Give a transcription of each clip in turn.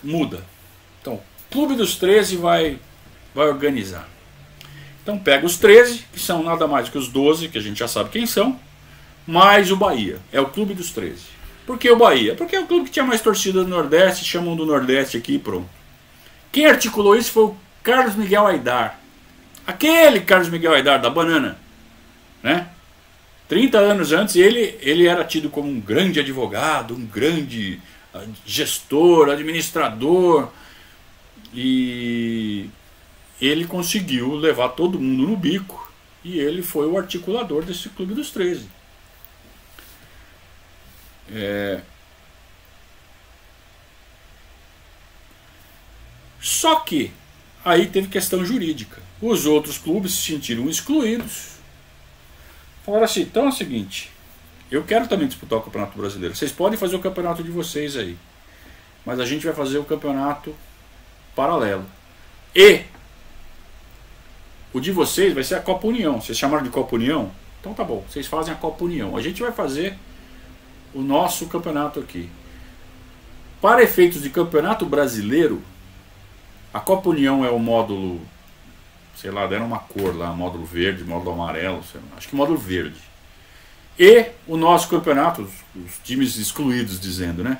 muda. Então, o Clube dos 13 vai organizar. Então pega os 13, que são nada mais que os 12, que a gente já sabe quem são, mais o Bahia. É o Clube dos 13. Por que o Bahia? Porque é o clube que tinha mais torcida do Nordeste, chamam do Nordeste aqui e pronto. Quem articulou isso foi o Carlos Miguel Aidar. Aquele Carlos Miguel Aidar da banana, né? 30 anos antes ele era tido como um grande advogado, um grande gestor, administrador, e ele conseguiu levar todo mundo no bico, e ele foi o articulador desse Clube dos 13. Só que aí teve questão jurídica. Os outros clubes se sentiram excluídos. Falaram assim, então é o seguinte, eu quero também disputar o Campeonato Brasileiro. Vocês podem fazer o campeonato de vocês aí, mas a gente vai fazer o campeonato paralelo. E o de vocês vai ser a Copa União. Vocês chamaram de Copa União? Então tá bom, vocês fazem a Copa União. A gente vai fazer o nosso campeonato aqui. Para efeitos de Campeonato Brasileiro, a Copa União é o módulo, sei lá, deram uma cor lá, módulo verde, módulo amarelo, sei lá, acho que módulo verde. E o nosso campeonato, os times excluídos dizendo, né?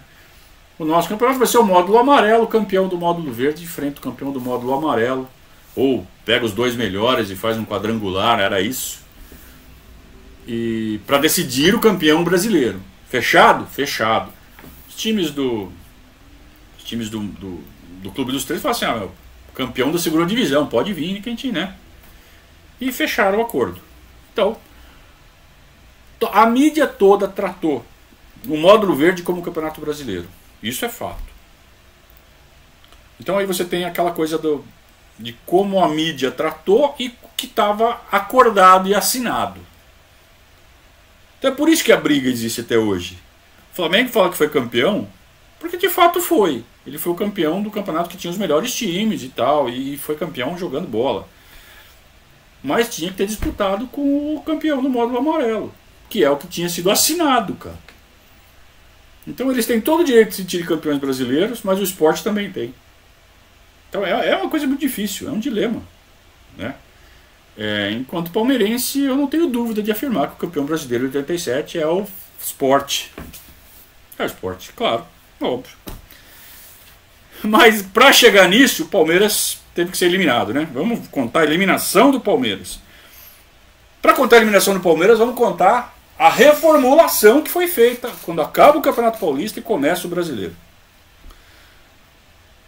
O nosso campeonato vai ser o módulo amarelo, o campeão do módulo verde enfrenta o campeão do módulo amarelo. Ou pega os dois melhores e faz um quadrangular, era isso. E para decidir o campeão brasileiro. Fechado? Fechado. Os times do Clube dos 13 falaram assim, o campeão da segunda divisão, pode vir, quem né? E fecharam o acordo. Então, a mídia toda tratou o módulo verde como o Campeonato Brasileiro. Isso é fato. Então aí você tem aquela coisa de como a mídia tratou e que estava acordado e assinado. Então é por isso que a briga existe até hoje. O Flamengo fala que foi campeão, porque de fato foi. Ele foi o campeão do campeonato que tinha os melhores times e tal, e foi campeão jogando bola. Mas tinha que ter disputado com o campeão do módulo amarelo, que é o que tinha sido assinado, cara. Então eles têm todo o direito de se sentir campeões brasileiros, mas o esporte também tem. Então é uma coisa muito difícil, é um dilema, né? Enquanto palmeirense, eu não tenho dúvida de afirmar que o campeão brasileiro de 87 é o esporte. É o esporte, claro, óbvio. Mas para chegar nisso, o Palmeiras teve que ser eliminado, né? Vamos contar a eliminação do Palmeiras. Para contar a eliminação do Palmeiras, vamos contar a reformulação que foi feita quando acaba o Campeonato Paulista e começa o Brasileiro.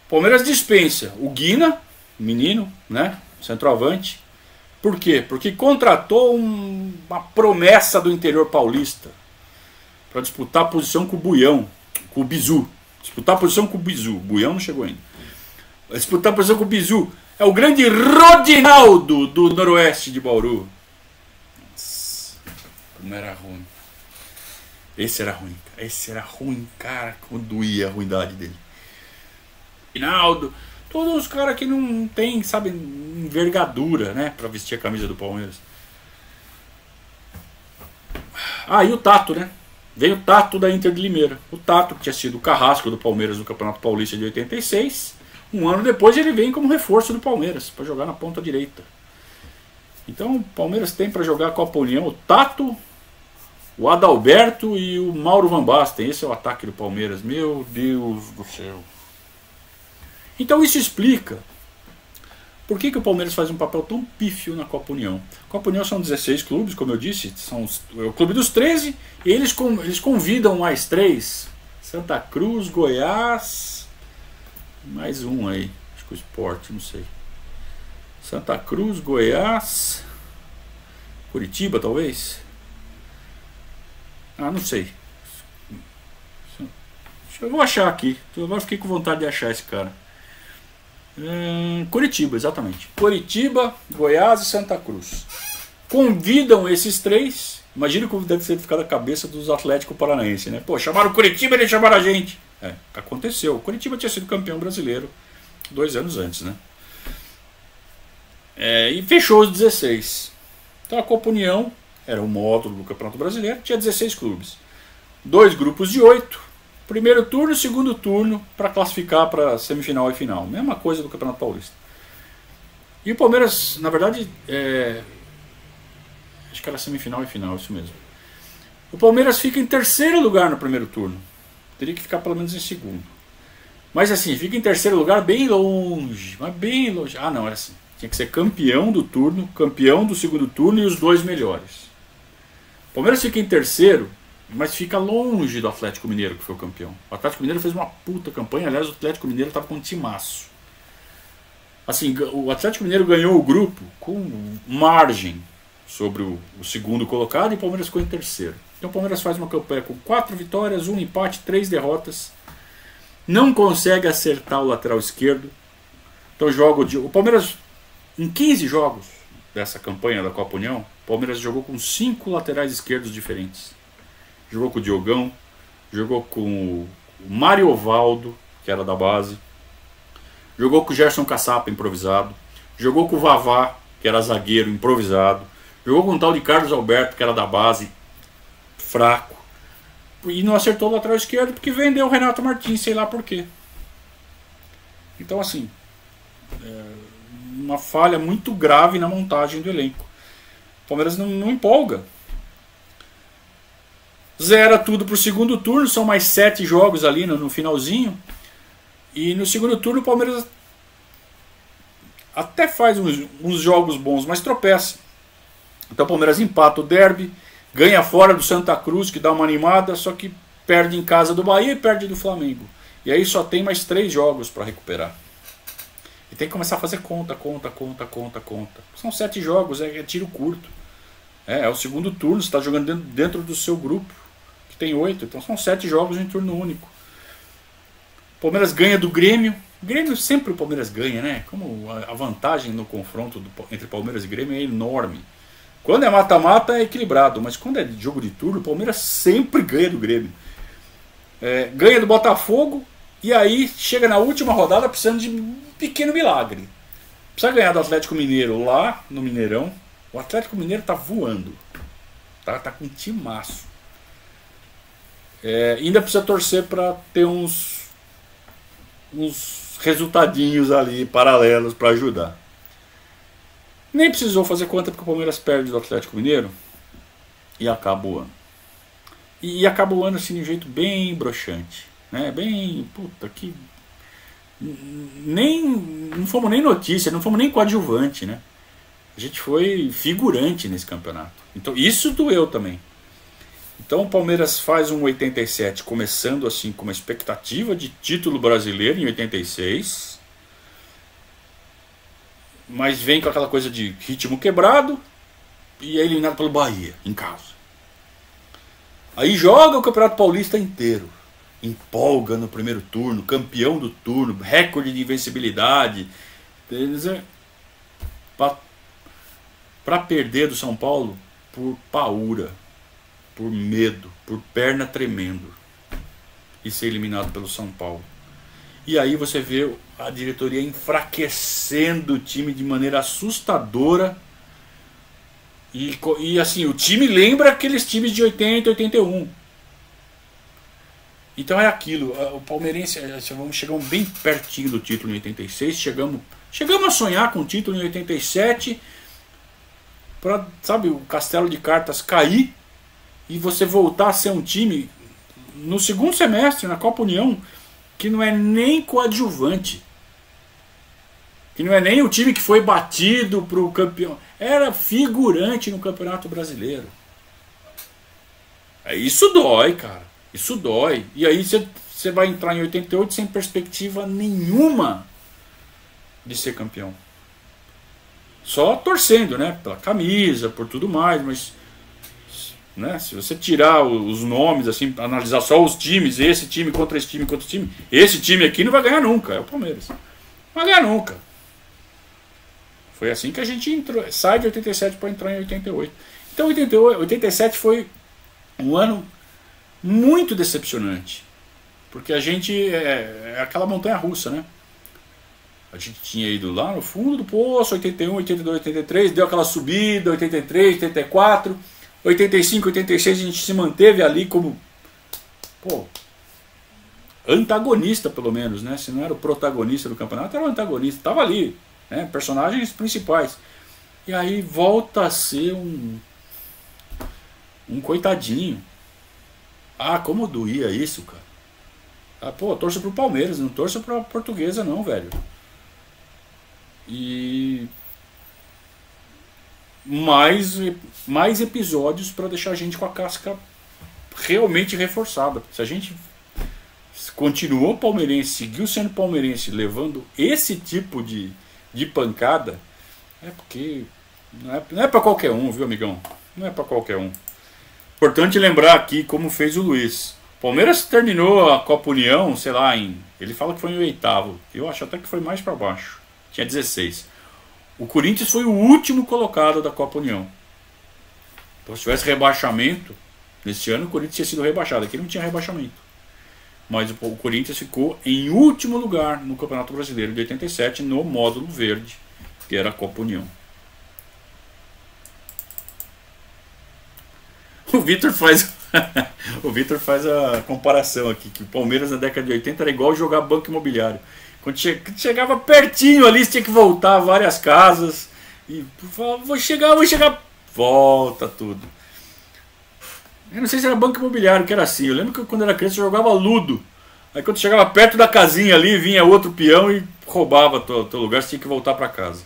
Palmeiras dispensa o Guina, menino, né? Centroavante. Por quê? Porque contratou uma promessa do interior paulista para disputar a posição com o Buião, com o Bizu. Disputar a posição com o Bizu. O Buião não chegou ainda. Vai disputar a posição com o Bizu. É o grande Rodinaldo do Noroeste de Bauru. Nossa, como era ruim. Esse era ruim. Esse era ruim, cara. Como doía a ruindade dele. Rodinaldo. Todos os caras que não tem, sabe, envergadura, né, pra vestir a camisa do Palmeiras. Ah, e o Tato, né? Veio o Tato da Inter de Limeira. O Tato, que tinha sido o carrasco do Palmeiras no Campeonato Paulista de 86. Um ano depois ele vem como reforço do Palmeiras, para jogar na ponta direita. Então o Palmeiras tem para jogar a Copa União o Tato, o Adalberto e o Mauro Van Basten. Esse é o ataque do Palmeiras. Meu Deus do céu. Então isso explica por que o Palmeiras faz um papel tão pífio na Copa União. A Copa União são 16 clubes, como eu disse, são o clube dos 13, e eles convidam mais 3, Santa Cruz, Goiás, mais um aí, acho que o Sport, não sei. Santa Cruz, Goiás, Curitiba talvez? Ah, não sei. Eu vou achar aqui, agora fiquei com vontade de achar esse cara. Curitiba, exatamente. Curitiba, Goiás e Santa Cruz. Convidam esses 3. Imagina como deve ter ficado a cabeça dos Atlético Paranaense, né? Pô, chamaram o Curitiba e eles chamaram a gente. Aconteceu. O Curitiba tinha sido campeão brasileiro 2 anos antes, né? E fechou os 16. Então a Copa União era o módulo do Campeonato Brasileiro, tinha 16 clubes. 2 grupos de 8. primeiro turno e segundo turno para classificar para semifinal e final. Mesma coisa do Campeonato Paulista. E o Palmeiras, na verdade, acho que era semifinal e final, isso mesmo. O Palmeiras fica em terceiro lugar no primeiro turno. Teria que ficar pelo menos em segundo. Mas assim, fica em terceiro lugar bem longe. Mas bem longe. Ah, não, era assim. Tinha que ser campeão do turno, campeão do segundo turno e os dois melhores. O Palmeiras fica em terceiro, mas fica longe do Atlético Mineiro, que foi o campeão. O Atlético Mineiro fez uma puta campanha. Aliás, o Atlético Mineiro estava com um timaço. Assim, o Atlético Mineiro ganhou o grupo com margem sobre o segundo colocado e o Palmeiras ficou em terceiro. Então o Palmeiras faz uma campanha com 4 vitórias, 1 empate, 3 derrotas. Não consegue acertar o lateral esquerdo. Então o Palmeiras, em 15 jogos dessa campanha da Copa União, o Palmeiras jogou com 5 laterais esquerdos diferentes. Jogou com o Diogão, jogou com o Mário Ovaldo, que era da base, jogou com o Gerson Caçapa, improvisado, jogou com o Vavá, que era zagueiro, improvisado, jogou com o tal de Carlos Alberto, que era da base, fraco, e não acertou o lateral esquerdo porque vendeu o Renato Martins, sei lá por quê. Então assim, uma falha muito grave na montagem do elenco. O Palmeiras não empolga. Zera tudo para o segundo turno, são mais 7 jogos ali no finalzinho. E no segundo turno o Palmeiras até faz uns jogos bons, mas tropeça. Então o Palmeiras empata o derby, ganha fora do Santa Cruz, que dá uma animada, só que perde em casa do Bahia e perde do Flamengo. E aí só tem mais 3 jogos para recuperar. E tem que começar a fazer conta. São 7 jogos, é tiro curto. É o segundo turno, você está jogando dentro do seu grupo, que tem 8. Então são 7 jogos em turno único. O Palmeiras ganha do Grêmio. Grêmio sempre o Palmeiras ganha, né? Como a vantagem no confronto entre Palmeiras e Grêmio é enorme. Quando é mata-mata é equilibrado, mas quando é jogo de turno, o Palmeiras sempre ganha do Grêmio. Ganha do Botafogo e aí chega na última rodada precisando de um pequeno milagre. Precisa ganhar do Atlético Mineiro lá no Mineirão. O Atlético Mineiro tá voando. Tá com um timaço. Ainda precisa torcer para ter uns resultadinhos ali paralelos para ajudar. Nem precisou fazer conta porque o Palmeiras perde do Atlético Mineiro e acaba o ano. E acaba o ano assim de um jeito bem broxante, né? Bem, puta, que não fomos nem notícia, não fomos nem coadjuvante, né? A gente foi figurante nesse campeonato. Então isso doeu também. Então o Palmeiras faz um 87 começando assim com uma expectativa de título brasileiro em 86. Mas vem com aquela coisa de ritmo quebrado e é eliminado pelo Bahia, em casa. Aí joga o Campeonato Paulista inteiro. Empolga no primeiro turno, campeão do turno, recorde de invencibilidade. Para perder do São Paulo por paura, por medo, por perna tremendo. E ser eliminado pelo São Paulo. E aí você vê a diretoria enfraquecendo o time de maneira assustadora. E assim, o time lembra aqueles times de 80, 81. Então é aquilo. O palmeirense, vamos chegar bem pertinho do título em 86. Chegamos a sonhar com o título em 87. Para, sabe, o castelo de cartas cair. E você voltar a ser um time no segundo semestre, na Copa União, que não é nem coadjuvante, que não é nem o time que foi batido para o campeão, era figurante no Campeonato Brasileiro. Isso dói, cara, isso dói. E aí você vai entrar em 88 sem perspectiva nenhuma de ser campeão, só torcendo, né, pela camisa, por tudo mais, mas né, se você tirar os nomes, assim, analisar só os times, esse time contra esse time contra esse time, esse time aqui não vai ganhar nunca, é o Palmeiras. Não vai ganhar nunca. Foi assim que a gente sai de 87 para entrar em 88. Então 87 foi um ano muito decepcionante, porque a gente é aquela montanha russa, né? A gente tinha ido lá no fundo do poço, 81, 82, 83, deu aquela subida, 83, 84... 85, 86 a gente se manteve ali como antagonista, pelo menos, né? Se não era o protagonista do campeonato, era o antagonista, estava ali, né? Personagens principais. E aí volta a ser um coitadinho. Ah, como doía isso, cara. Ah, pô, eu torço pro Palmeiras, não torço pra Portuguesa não, velho. E mais episódios para deixar a gente com a casca realmente reforçada. Se a gente continuou palmeirense, seguiu sendo palmeirense, levando esse tipo de pancada, é porque não é para qualquer um, viu, amigão? Não é para qualquer um. Importante lembrar aqui como fez o Luiz. O Palmeiras terminou a Copa União, sei lá, ele fala que foi em oitavo. Eu acho até que foi mais para baixo. Tinha 16. O Corinthians foi o último colocado da Copa União. Então, se tivesse rebaixamento, nesse ano o Corinthians tinha sido rebaixado. Aqui não tinha rebaixamento. Mas o Corinthians ficou em último lugar no Campeonato Brasileiro de 87, no módulo verde, que era a Copa União. O Vitor faz o Vitor faz a comparação aqui, que o Palmeiras na década de 80 era igual jogar banco imobiliário. Quando chegava pertinho ali, você tinha que voltar várias casas e falava, vou chegar, volta tudo. Eu não sei se era banco imobiliário que era assim. Eu lembro que quando era criança eu jogava ludo. Aí quando chegava perto da casinha ali, vinha outro peão e roubava teu lugar, você tinha que voltar para casa.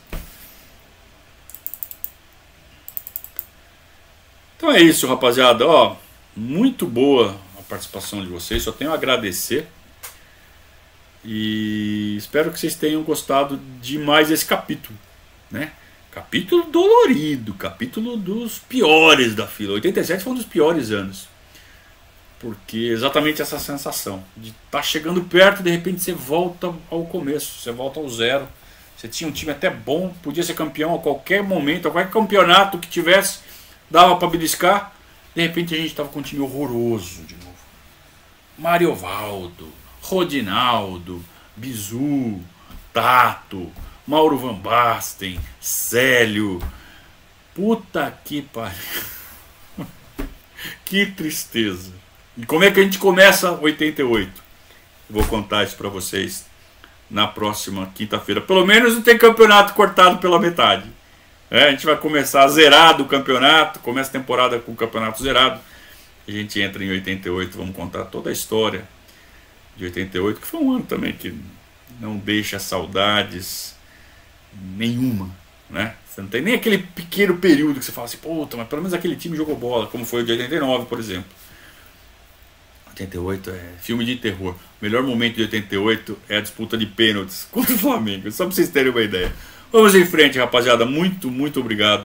Então é isso, rapaziada. Ó, muito boa a participação de vocês. Só tenho a agradecer. E espero que vocês tenham gostado de mais esse capítulo, né? Capítulo dolorido, capítulo dos piores da fila. 87 foi um dos piores anos. Porque exatamente essa sensação de estar chegando perto e de repente você volta ao começo, você volta ao zero. Você tinha um time até bom, podia ser campeão a qualquer momento, a qualquer campeonato que tivesse, dava para beliscar. De repente a gente estava com um time horroroso de novo. Mariovaldo, Rodinaldo, Bizu, Tato, Mauro Van Basten, Célio. Puta que pariu. Que tristeza. E como é que a gente começa 88? Vou contar isso pra vocês na próxima quinta-feira. Pelo menos não tem campeonato cortado pela metade. A gente vai começar zerado o campeonato. Começa a temporada com o campeonato zerado. A gente entra em 88, vamos contar toda a história de 88, que foi um ano também que não deixa saudades nenhuma, né? Você não tem nem aquele pequeno período que você fala assim, puta, mas pelo menos aquele time jogou bola, como foi o de 89, por exemplo. 88 é filme de terror. O melhor momento de 88 é a disputa de pênaltis contra o Flamengo, só pra vocês terem uma ideia. Vamos em frente, rapaziada. Muito, muito obrigado